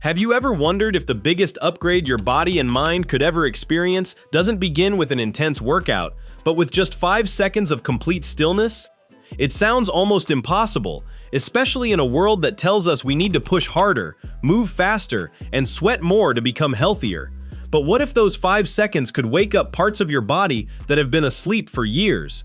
Have you ever wondered if the biggest upgrade your body and mind could ever experience doesn't begin with an intense workout, but with just 5 seconds of complete stillness? It sounds almost impossible, especially in a world that tells us we need to push harder, move faster, and sweat more to become healthier. But what if those 5 seconds could wake up parts of your body that have been asleep for years?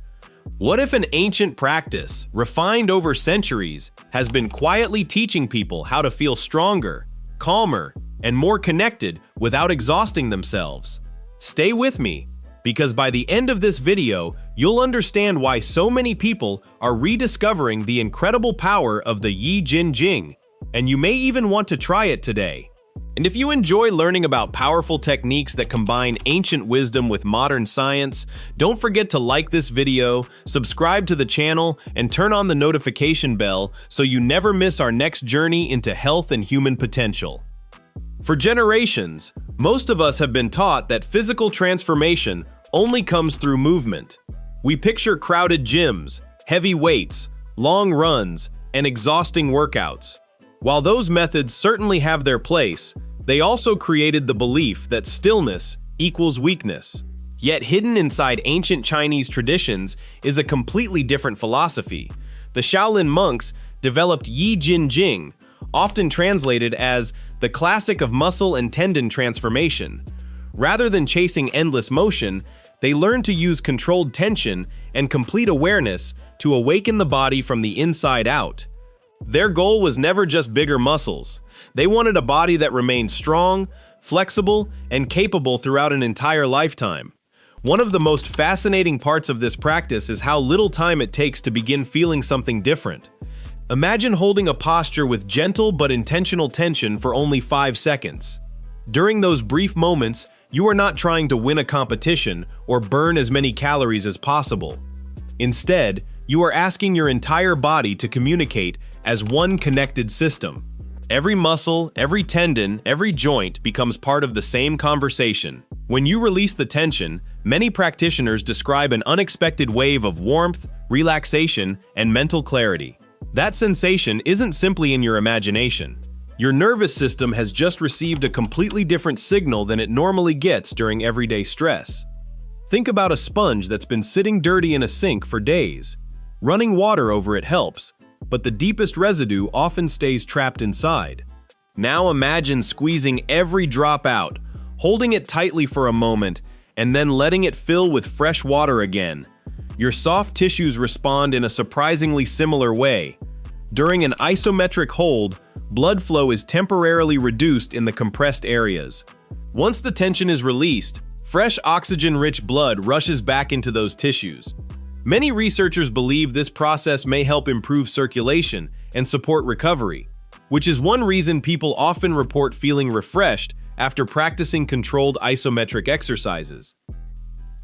What if an ancient practice, refined over centuries, has been quietly teaching people how to feel stronger, calmer, and more connected without exhausting themselves? Stay with me, because by the end of this video, you'll understand why so many people are rediscovering the incredible power of the Yi Jin Jing, and you may even want to try it today. And if you enjoy learning about powerful techniques that combine ancient wisdom with modern science, don't forget to like this video, subscribe to the channel, and turn on the notification bell so you never miss our next journey into health and human potential. For generations, most of us have been taught that physical transformation only comes through movement. We picture crowded gyms, heavy weights, long runs, and exhausting workouts. While those methods certainly have their place, they also created the belief that stillness equals weakness. Yet hidden inside ancient Chinese traditions is a completely different philosophy. The Shaolin monks developed Yi Jin Jing, often translated as the classic of muscle and tendon transformation. Rather than chasing endless motion, they learned to use controlled tension and complete awareness to awaken the body from the inside out. Their goal was never just bigger muscles. They wanted a body that remained strong, flexible, and capable throughout an entire lifetime. One of the most fascinating parts of this practice is how little time it takes to begin feeling something different. Imagine holding a posture with gentle but intentional tension for only 5 seconds. During those brief moments, you are not trying to win a competition or burn as many calories as possible. Instead, you are asking your entire body to communicate as one connected system. Every muscle, every tendon, every joint becomes part of the same conversation. When you release the tension, many practitioners describe an unexpected wave of warmth, relaxation, and mental clarity. That sensation isn't simply in your imagination. Your nervous system has just received a completely different signal than it normally gets during everyday stress. Think about a sponge that's been sitting dirty in a sink for days. Running water over it helps, but the deepest residue often stays trapped inside. Now imagine squeezing every drop out, holding it tightly for a moment, and then letting it fill with fresh water again. Your soft tissues respond in a surprisingly similar way. During an isometric hold, blood flow is temporarily reduced in the compressed areas. Once the tension is released, fresh oxygen-rich blood rushes back into those tissues. Many researchers believe this process may help improve circulation and support recovery, which is one reason people often report feeling refreshed after practicing controlled isometric exercises.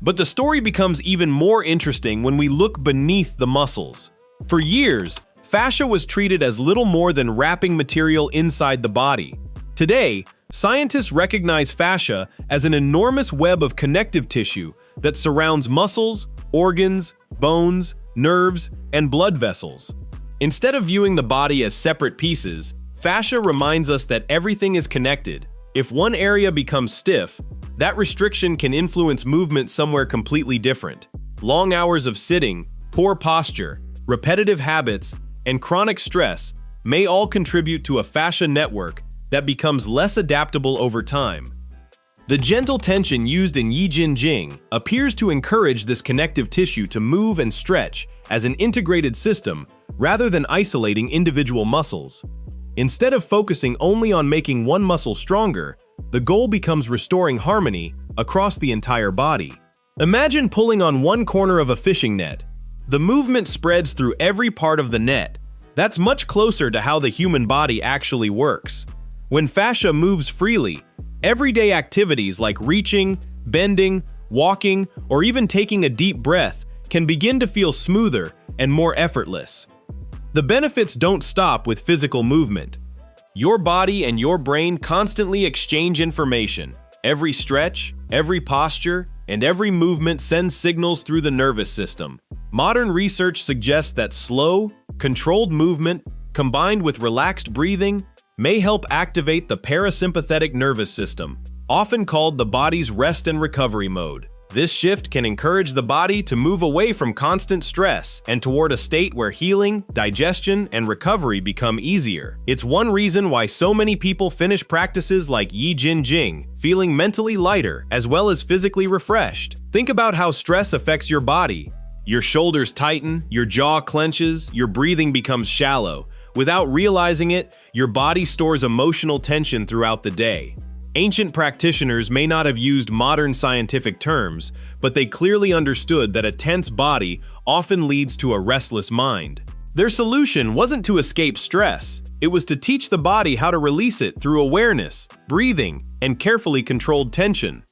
But the story becomes even more interesting when we look beneath the muscles. For years, fascia was treated as little more than wrapping material inside the body. Today, scientists recognize fascia as an enormous web of connective tissue that surrounds muscles, organs, bones, nerves, and blood vessels. Instead of viewing the body as separate pieces, fascia reminds us that everything is connected. If one area becomes stiff, that restriction can influence movement somewhere completely different. Long hours of sitting, poor posture, repetitive habits, and chronic stress may all contribute to a fascia network that becomes less adaptable over time. The gentle tension used in Yi Jin Jing appears to encourage this connective tissue to move and stretch as an integrated system rather than isolating individual muscles. Instead of focusing only on making one muscle stronger, the goal becomes restoring harmony across the entire body. Imagine pulling on one corner of a fishing net. The movement spreads through every part of the net. That's much closer to how the human body actually works. When fascia moves freely, everyday activities like reaching, bending, walking, or even taking a deep breath can begin to feel smoother and more effortless. The benefits don't stop with physical movement. Your body and your brain constantly exchange information. Every stretch, every posture, and every movement sends signals through the nervous system. Modern research suggests that slow, controlled movement, combined with relaxed breathing, may help activate the parasympathetic nervous system, often called the body's rest and recovery mode. This shift can encourage the body to move away from constant stress and toward a state where healing, digestion, and recovery become easier. It's one reason why so many people finish practices like Yi Jin Jing feeling mentally lighter as well as physically refreshed. Think about how stress affects your body. Your shoulders tighten, your jaw clenches, your breathing becomes shallow. Without realizing it, your body stores emotional tension throughout the day. Ancient practitioners may not have used modern scientific terms, but they clearly understood that a tense body often leads to a restless mind. Their solution wasn't to escape stress. It was to teach the body how to release it through awareness, breathing, and carefully controlled tension.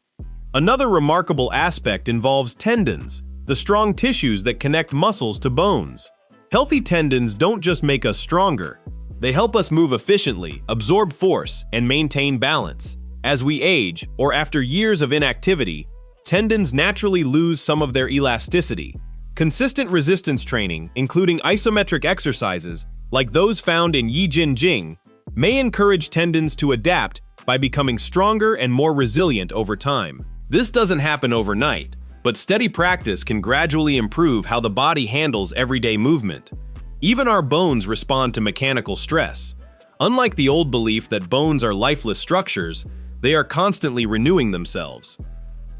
Another remarkable aspect involves tendons, the strong tissues that connect muscles to bones. Healthy tendons don't just make us stronger. They help us move efficiently, absorb force, and maintain balance. As we age, or after years of inactivity, tendons naturally lose some of their elasticity. Consistent resistance training, including isometric exercises, like those found in Yi Jin Jing, may encourage tendons to adapt by becoming stronger and more resilient over time. This doesn't happen overnight, but steady practice can gradually improve how the body handles everyday movement. Even our bones respond to mechanical stress. Unlike the old belief that bones are lifeless structures, they are constantly renewing themselves.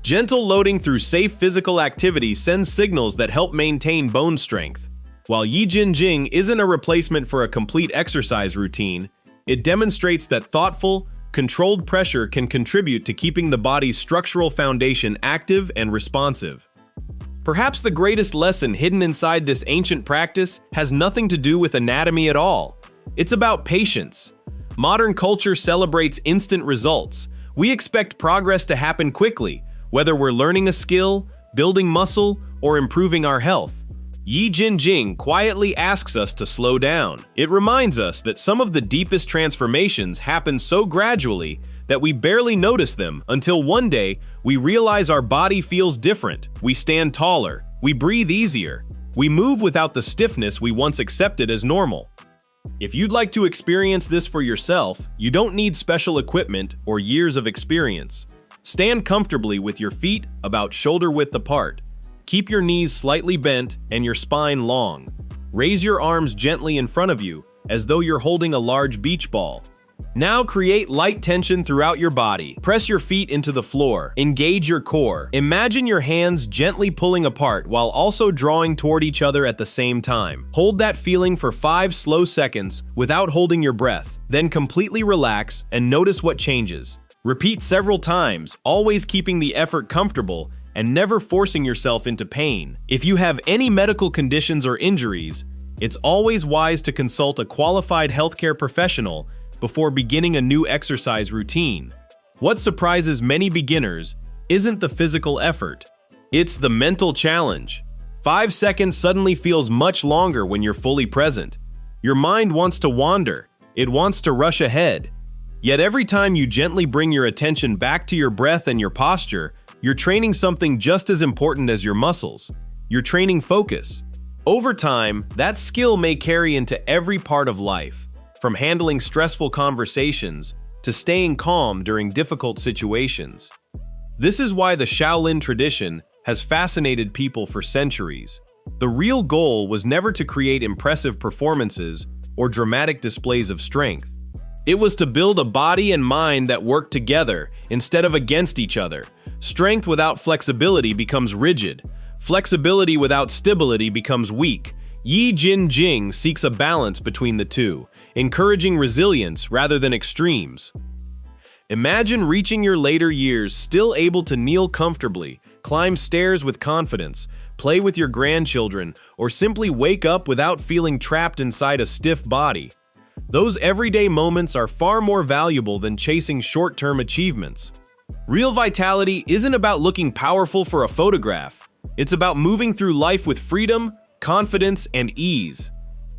Gentle loading through safe physical activity sends signals that help maintain bone strength. While Yi Jin Jing isn't a replacement for a complete exercise routine, it demonstrates that thoughtful, controlled pressure can contribute to keeping the body's structural foundation active and responsive. Perhaps the greatest lesson hidden inside this ancient practice has nothing to do with anatomy at all. It's about patience. Modern culture celebrates instant results. We expect progress to happen quickly, whether we're learning a skill, building muscle, or improving our health. Yi Jin Jing quietly asks us to slow down. It reminds us that some of the deepest transformations happen so gradually that we barely notice them until one day we realize our body feels different. We stand taller, we breathe easier, we move without the stiffness we once accepted as normal. If you'd like to experience this for yourself, you don't need special equipment or years of experience. Stand comfortably with your feet about shoulder width apart. Keep your knees slightly bent and your spine long. Raise your arms gently in front of you, as though you're holding a large beach ball. Now create light tension throughout your body. Press your feet into the floor. Engage your core. Imagine your hands gently pulling apart while also drawing toward each other at the same time. Hold that feeling for 5 slow seconds without holding your breath. Then completely relax and notice what changes. Repeat several times, always keeping the effort comfortable and never forcing yourself into pain. If you have any medical conditions or injuries, it's always wise to consult a qualified healthcare professional before beginning a new exercise routine. What surprises many beginners isn't the physical effort, it's the mental challenge. 5 seconds suddenly feels much longer when you're fully present. Your mind wants to wander, it wants to rush ahead. Yet every time you gently bring your attention back to your breath and your posture, you're training something just as important as your muscles. You're training focus. Over time, that skill may carry into every part of life, from handling stressful conversations to staying calm during difficult situations. This is why the Shaolin tradition has fascinated people for centuries. The real goal was never to create impressive performances or dramatic displays of strength. It was to build a body and mind that worked together instead of against each other. Strength without flexibility becomes rigid. Flexibility without stability becomes weak. Yi Jin Jing seeks a balance between the two, encouraging resilience rather than extremes. Imagine reaching your later years still able to kneel comfortably, climb stairs with confidence, play with your grandchildren, or simply wake up without feeling trapped inside a stiff body. Those everyday moments are far more valuable than chasing short-term achievements. Real vitality isn't about looking powerful for a photograph. It's about moving through life with freedom, confidence, and ease.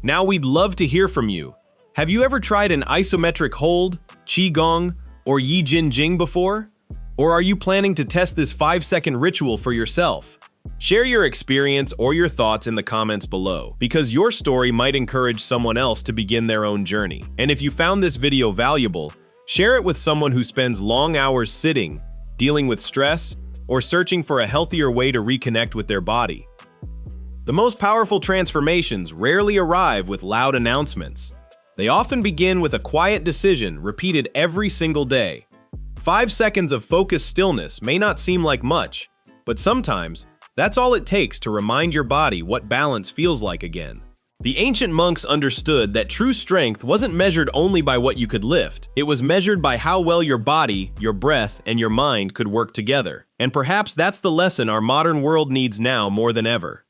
Now we'd love to hear from you. Have you ever tried an isometric hold, qigong, or Yi Jin Jing before? Or are you planning to test this 5-second ritual for yourself? Share your experience or your thoughts in the comments below, because your story might encourage someone else to begin their own journey. And if you found this video valuable, share it with someone who spends long hours sitting, dealing with stress, or searching for a healthier way to reconnect with their body. The most powerful transformations rarely arrive with loud announcements. They often begin with a quiet decision repeated every single day. 5 seconds of focused stillness may not seem like much, but sometimes that's all it takes to remind your body what balance feels like again. The ancient monks understood that true strength wasn't measured only by what you could lift. It was measured by how well your body, your breath, and your mind could work together. And perhaps that's the lesson our modern world needs now more than ever.